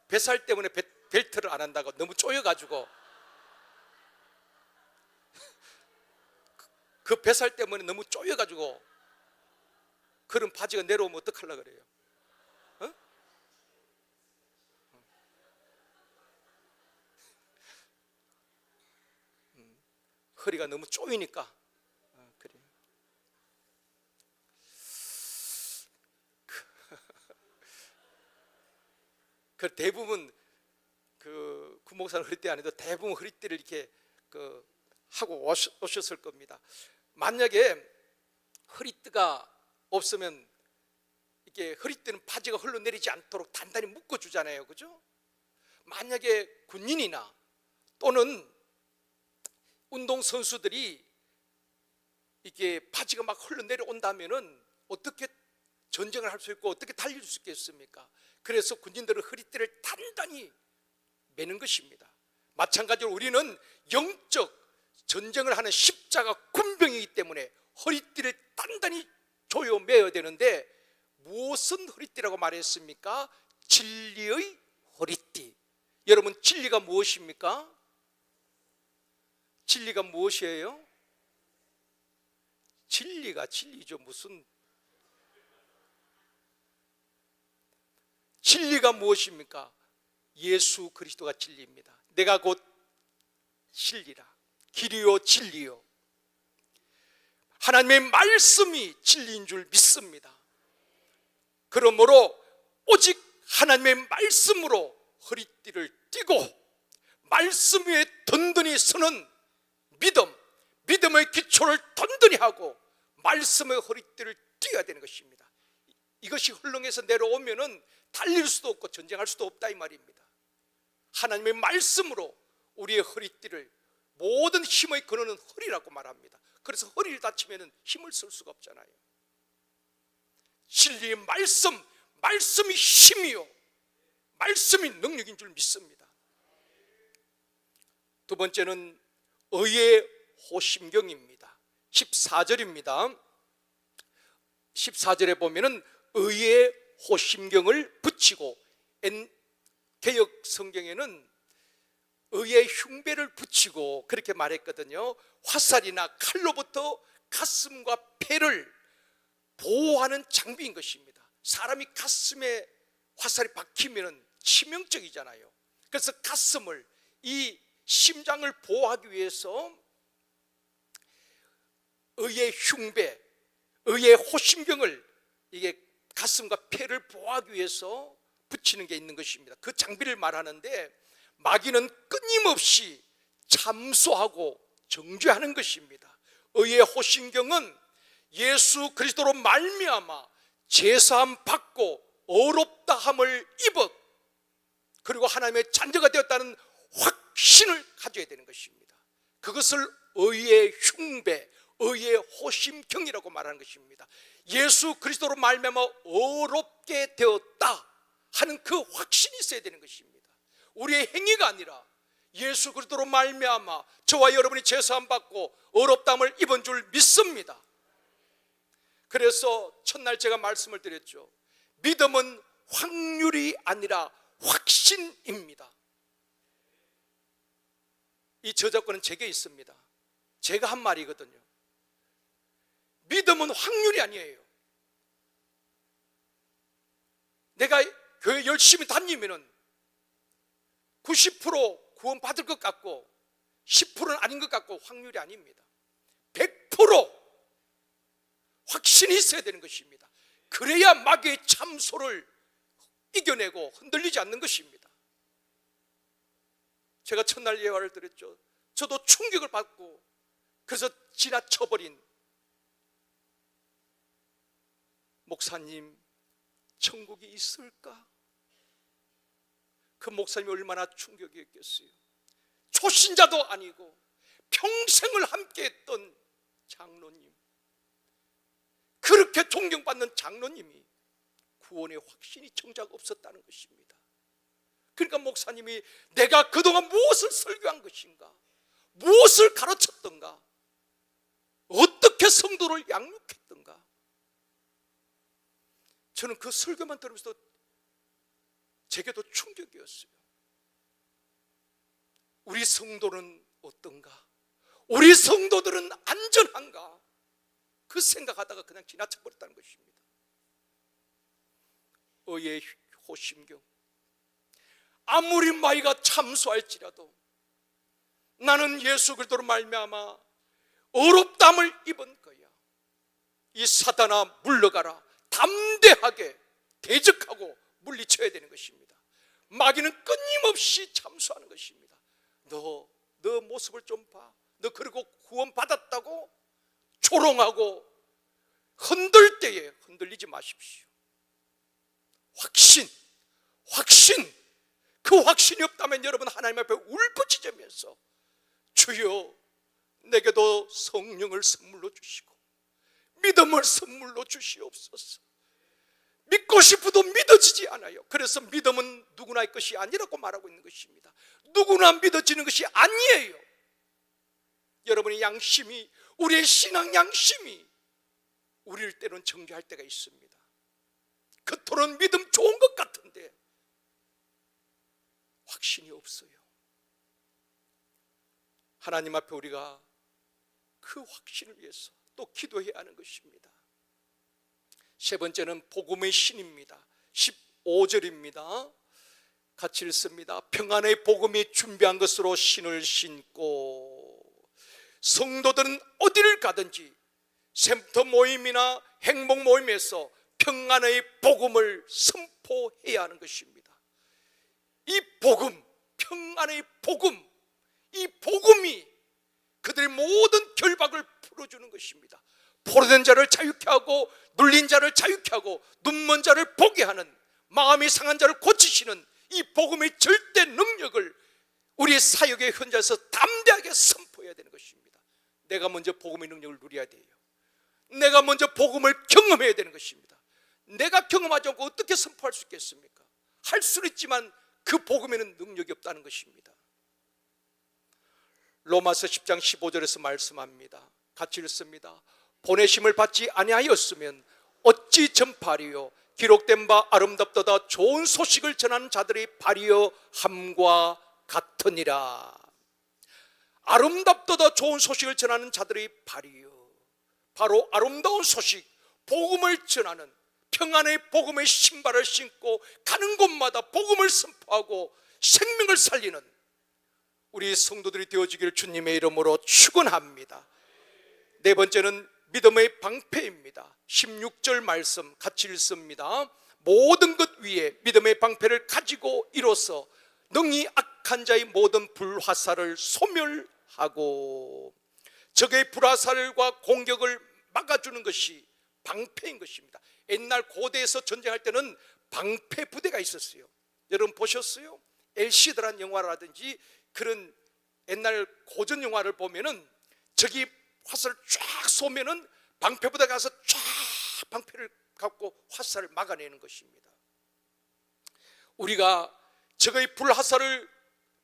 뱃살 때문에 벨트를 안 한다고 너무 쪼여가지고 그 뱃살 때문에 너무 쪼여가지고 그런 바지가 내려오면 어떡하려고 그래요? 어? 허리가 너무 쪼이니까 그래. 그 대부분 그 구목사는 허리띠 안 해도 대부분 허리띠를 이렇게 하고 오셨을 겁니다. 만약에 허리띠가 없으면 이게 허리띠는 바지가 흘러내리지 않도록 단단히 묶어주잖아요, 그죠? 만약에 군인이나 또는 운동선수들이 이게 바지가 막 흘러내려온다면은 어떻게 전쟁을 할 수 있고 어떻게 달릴 수 있겠습니까? 그래서 군인들은 허리띠를 단단히 매는 것입니다. 마찬가지로 우리는 영적 전쟁을 하는 십자가 군병이기 때문에 허리띠를 단단히 조여 매어야 되는데 무엇은 허리띠라고 말했습니까? 진리의 허리띠. 여러분, 진리가 무엇입니까? 진리가 무엇이에요? 진리가 진리죠. 무슨 진리가 무엇입니까? 예수 그리스도가 진리입니다. 내가 곧 진리라. 길이요 진리요. 하나님의 말씀이 진리인 줄 믿습니다. 그러므로 오직 하나님의 말씀으로 허리띠를 띠고 말씀 위에 든든히 서는 믿음, 믿음의 기초를 든든히 하고 말씀의 허리띠를 띠어야 되는 것입니다. 이것이 헐렁해서 내려오면은 달릴 수도 없고 전쟁할 수도 없다 이 말입니다. 하나님의 말씀으로 우리의 허리띠를 모든 힘의 근원은 허리라고 말합니다. 그래서 허리를 다치면 힘을 쓸 수가 없잖아요. 진리의 말씀, 말씀이 힘이요 말씀이 능력인 줄 믿습니다. 두 번째는 의의 호심경입니다. 14절입니다. 14절에 보면은 의의 호심경을 붙이고, 개역 성경에는 의의 흉배를 붙이고 그렇게 말했거든요. 화살이나 칼로부터 가슴과 폐를 보호하는 장비인 것입니다. 사람이 가슴에 화살이 박히면 치명적이잖아요. 그래서 가슴을, 이 심장을 보호하기 위해서 의의 흉배, 의의 호심경을 이게 가슴과 폐를 보호하기 위해서 붙이는 게 있는 것입니다. 그 장비를 말하는데 마귀는 끊임없이 참소하고 정죄하는 것입니다. 의의 호심경은 예수 그리스도로 말미암아 제사함 받고 의롭다함을 입어 그리고 하나님의 자녀가 되었다는 확신을 가져야 되는 것입니다. 그것을 의의 흉배, 의의 호심경이라고 말하는 것입니다. 예수 그리스도로 말미암아 의롭게 되었다 하는 그 확신이 있어야 되는 것입니다. 우리의 행위가 아니라 예수 그리스도로 말미암아 저와 여러분이 제사함 받고 의롭다함을 입은 줄 믿습니다. 그래서 첫날 제가 말씀을 드렸죠. 믿음은 확률이 아니라 확신입니다. 이 저작권은 제게 있습니다. 제가 한 말이거든요. 믿음은 확률이 아니에요. 내가 교회 열심히 다니면은 90% 구원 받을 것 같고 10%는 아닌 것 같고 확률이 아닙니다. 100% 확신이 있어야 되는 것입니다. 그래야 마귀의 참소를 이겨내고 흔들리지 않는 것입니다. 제가 첫날 예화를 드렸죠. 저도 충격을 받고 그래서 지나쳐버린 목사님 천국이 있을까? 그 목사님이 얼마나 충격이었겠어요. 초신자도 아니고 평생을 함께했던 장로님, 그렇게 존경받는 장로님이 구원의 확신이 정작 없었다는 것입니다. 그러니까 목사님이 내가 그동안 무엇을 설교한 것인가, 무엇을 가르쳤던가, 어떻게 성도를 양육했던가, 저는 그 설교만 들으면서 제게도 충격이었어요. 우리 성도는 어떤가? 우리 성도들은 안전한가? 그 생각하다가 그냥 지나쳐버렸다는 것입니다. 의의 호심경, 아무리 마이가 참소할지라도 나는 예수 그리스도로 말미암아 어렵담을 입은 거야. 이 사단아 물러가라. 담대하게 대적하고 물리쳐야 되는 것입니다. 마귀는 끊임없이 참소하는 것입니다. 너 모습을 좀 봐. 너 그리고 구원 받았다고 조롱하고 흔들 때에 흔들리지 마십시오. 확신, 그 확신이 없다면 여러분 하나님 앞에 울부짖으면서 주여 내게도 성령을 선물로 주시고 믿음을 선물로 주시옵소서. 믿고 싶어도 믿어지지 않아요. 그래서 믿음은 누구나의 것이 아니라고 말하고 있는 것입니다. 누구나 믿어지는 것이 아니에요. 여러분의 양심이, 우리의 신앙 양심이 우리를 때로는 정죄할 때가 있습니다. 겉으로는 믿음 좋은 것 같은데 확신이 없어요. 하나님 앞에 우리가 그 확신을 위해서 또 기도해야 하는 것입니다. 세 번째는 복음의 신입니다. 15절입니다. 같이 읽습니다. 평안의 복음이 준비한 것으로 신을 신고 성도들은 어디를 가든지 샘터 모임이나 행복 모임에서 평안의 복음을 선포해야 하는 것입니다. 이 복음, 평안의 복음, 이 복음이 그들의 모든 결박을 풀어주는 것입니다. 포로된 자를 자유케 하고 눌린 자를 자유케 하고 눈먼 자를 보게 하는, 마음이 상한 자를 고치시는 이 복음의 절대 능력을 우리의 사역의 현장에서 담대하게 선포해야 되는 것입니다. 내가 먼저 복음의 능력을 누려야 돼요. 내가 먼저 복음을 경험해야 되는 것입니다. 내가 경험하지 않고 어떻게 선포할 수 있겠습니까? 할 수는 있지만 그 복음에는 능력이 없다는 것입니다. 로마서 10장 15절에서 말씀합니다. 같이 읽습니다. 보내심을 받지 아니하였으면 어찌 전파리요? 기록된 바 아름답도다 좋은 소식을 전하는 자들이 발이여 함과 같으니라. 아름답도다 좋은 소식을 전하는 자들이 발이여, 바로 아름다운 소식, 복음을 전하는, 평안의 복음의 신발을 신고 가는 곳마다 복음을 선포하고 생명을 살리는 우리 성도들이 되어지기를 주님의 이름으로 축원합니다. 네 번째는 믿음의 방패입니다. 16절 말씀 같이 읽습니다. 모든 것 위에 믿음의 방패를 가지고 이로써 능히 악한 자의 모든 불화살을 소멸하고, 적의 불화살과 공격을 막아주는 것이 방패인 것입니다. 옛날 고대에서 전쟁할 때는 방패 부대가 있었어요. 여러분 보셨어요? 엘시드라는 영화라든지 그런 옛날 고전 영화를 보면은 적이 화살을 쫙 쏘면은 방패 부대가 가서 쫙 방패를 갖고 화살을 막아내는 것입니다. 우리가 적의 불화살을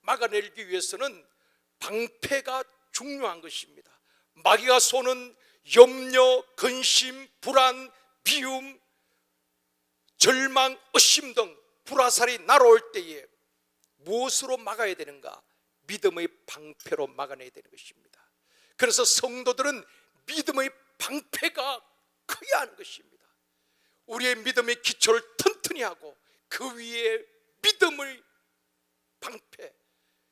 막아내기 위해서는 방패가 중요한 것입니다. 마귀가 쏘는 염려, 근심, 불안, 미움, 절망, 의심 등 불화살이 날아올 때에 무엇으로 막아야 되는가? 믿음의 방패로 막아내야 되는 것입니다. 그래서 성도들은 믿음의 방패가 커야 하는 것입니다. 우리의 믿음의 기초를 튼튼히 하고 그 위에 믿음의 방패,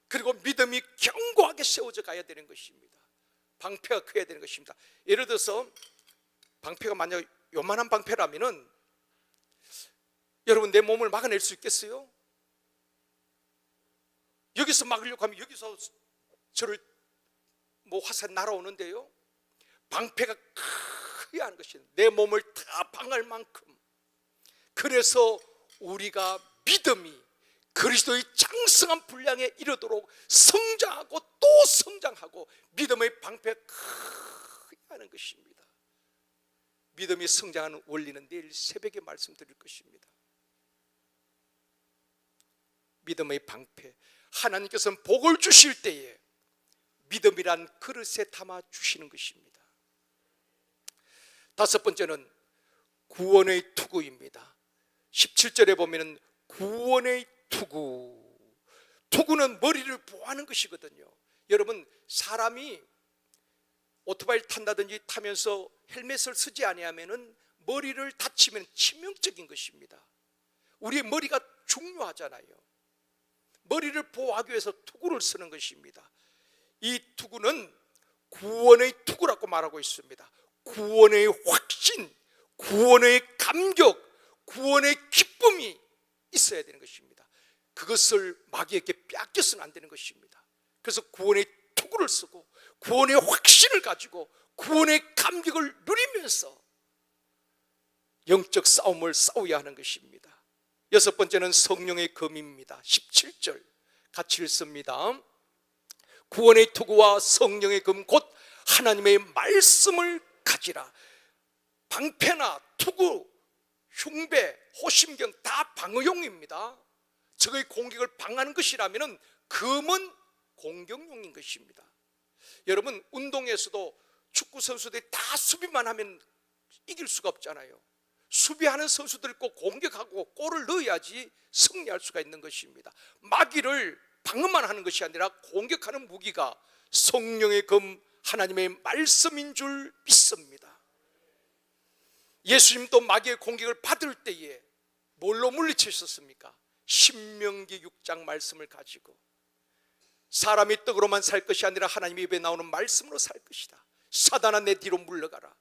그리고 믿음이 견고하게 세워져 가야 되는 것입니다. 방패가 커야 되는 것입니다. 예를 들어서 방패가 만약 요만한 방패라면은 여러분 내 몸을 막아낼 수 있겠어요? 여기서 막으려고 하면 여기서 저를 화살 날아오는데요, 방패가 커야 하는 것이 내 몸을 다 방할 만큼. 그래서 우리가 믿음이 그리스도의 장성한 분량에 이르도록 성장하고 또 성장하고 믿음의 방패가 커야 하는 것입니다. 믿음이 성장하는 원리는 내일 새벽에 말씀드릴 것입니다. 믿음의 방패, 하나님께서는 복을 주실 때에 믿음이란 그릇에 담아 주시는 것입니다. 다섯 번째는 구원의 투구입니다. 17절에 보면 구원의 투구. 투구는 머리를 보호하는 것이거든요. 여러분, 사람이 오토바이를 탄다든지 타면서 헬멧을 쓰지 아니하면은 머리를 다치면 치명적인 것입니다. 우리의 머리가 중요하잖아요. 머리를 보호하기 위해서 투구를 쓰는 것입니다. 이 투구는 구원의 투구라고 말하고 있습니다. 구원의 확신, 구원의 감격, 구원의 기쁨이 있어야 되는 것입니다. 그것을 마귀에게 빼앗겨서는 안 되는 것입니다. 그래서 구원의 투구를 쓰고 구원의 확신을 가지고 구원의 감격을 누리면서 영적 싸움을 싸워야 하는 것입니다. 여섯 번째는 성령의 검입니다. 17절 같이 읽습니다. 구원의 투구와 성령의 검 곧 하나님의 말씀을 가지라. 방패나 투구, 흉배, 호심경 다 방어용입니다. 적의 공격을 방하는 것이라면 검은 공격용인 것입니다. 여러분, 운동에서도 축구 선수들이 다 수비만 하면 이길 수가 없잖아요. 수비하는 선수들이 꼭 공격하고 골을 넣어야지 승리할 수가 있는 것입니다. 마귀를 방어만 하는 것이 아니라 공격하는 무기가 성령의 검 하나님의 말씀인 줄 믿습니다. 예수님도 마귀의 공격을 받을 때에 뭘로 물리치셨습니까? 신명기 6장 말씀을 가지고 사람이 떡으로만 살 것이 아니라 하나님의 입에 나오는 말씀으로 살 것이다. 사단아 내 뒤로 물러가라.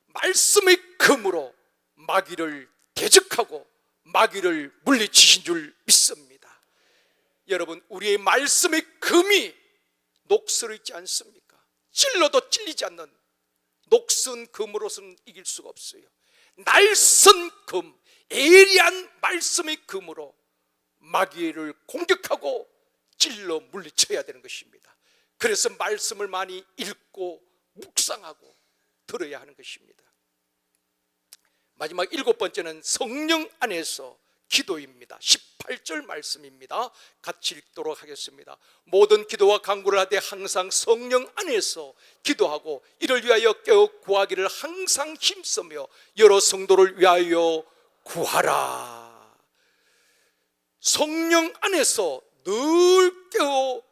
말씀의 검으로 마귀를 대적하고 마귀를 물리치신 줄 믿습니다. 여러분, 우리의 말씀의 검이 녹슬어 있지 않습니까? 찔러도 찔리지 않는 녹슨 검으로서는 이길 수가 없어요. 날선 검, 예리한 말씀의 검으로 마귀를 공격하고 찔러 물리쳐야 되는 것입니다. 그래서 말씀을 많이 읽고 묵상하고 들어야 하는 것입니다. 마지막 일곱 번째는 성령 안에서 기도입니다. 18절 말씀입니다. 같이 읽도록 하겠습니다. 모든 기도와 간구를 하되 항상 성령 안에서 기도하고 이를 위하여 깨어 구하기를 항상 힘쓰며 여러 성도를 위하여 구하라. 성령 안에서 늘 깨어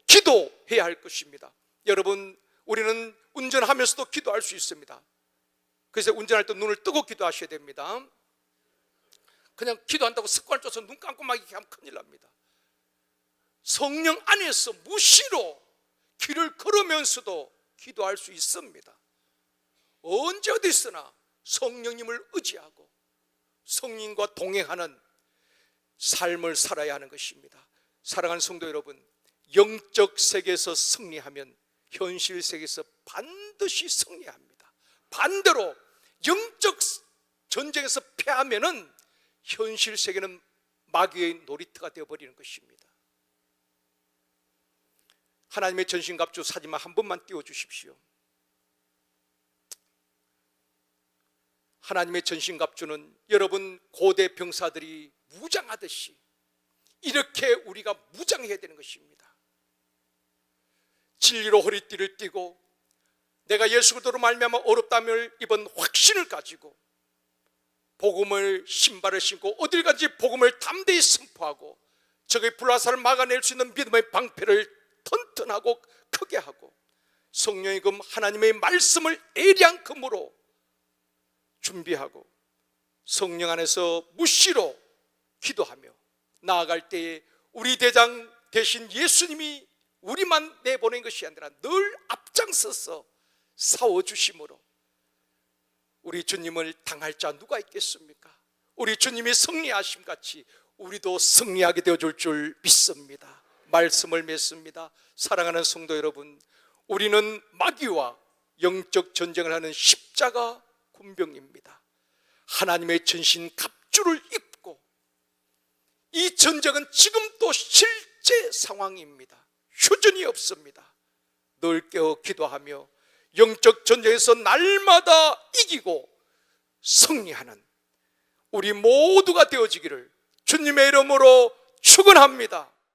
기도해야 할 것입니다. 여러분, 우리는 운전하면서도 기도할 수 있습니다. 그래서 운전할 때 눈을 뜨고 기도하셔야 됩니다. 그냥 기도한다고 습관을 쪄서 눈 감고 막 이렇게 하면 큰일 납니다. 성령 안에서 무시로 길을 걸으면서도 기도할 수 있습니다. 언제 어디 있으나 성령님을 의지하고 성령님과 동행하는 삶을 살아야 하는 것입니다. 사랑하는 성도 여러분, 영적 세계에서 승리하면 현실 세계에서 반드시 승리합니다. 반대로 영적 전쟁에서 패하면은 현실 세계는 마귀의 놀이터가 되어버리는 것입니다. 하나님의 전신갑주 사진만 한 번만 띄워주십시오. 하나님의 전신갑주는 여러분 고대 병사들이 무장하듯이 이렇게 우리가 무장해야 되는 것입니다. 진리로 허리띠를 띠고 내가 예수 그리스도로 말미암아 어렵다함을 입은 확신을 가지고 복음을 신발을 신고 어딜 가든지 복음을 담대히 선포하고 적의 불화살을 막아낼 수 있는 믿음의 방패를 튼튼하고 크게 하고 성령의 검 하나님의 말씀을 예리한 검으로 준비하고 성령 안에서 무시로 기도하며 나아갈 때에 우리 대장 대신 예수님이 우리만 내보낸 것이 아니라 늘 앞장서서 싸워주심으로 우리 주님을 당할 자 누가 있겠습니까? 우리 주님이 승리하심 같이 우리도 승리하게 되어줄 줄 믿습니다. 말씀을 맺습니다. 사랑하는 성도 여러분, 우리는 마귀와 영적 전쟁을 하는 십자가 군병입니다. 하나님의 전신 갑주를 입고 이 전쟁은 지금도 실제 상황입니다. 휴전이 없습니다. 늘 깨어 기도하며 영적 전쟁에서 날마다 이기고 승리하는 우리 모두가 되어지기를 주님의 이름으로 축원합니다.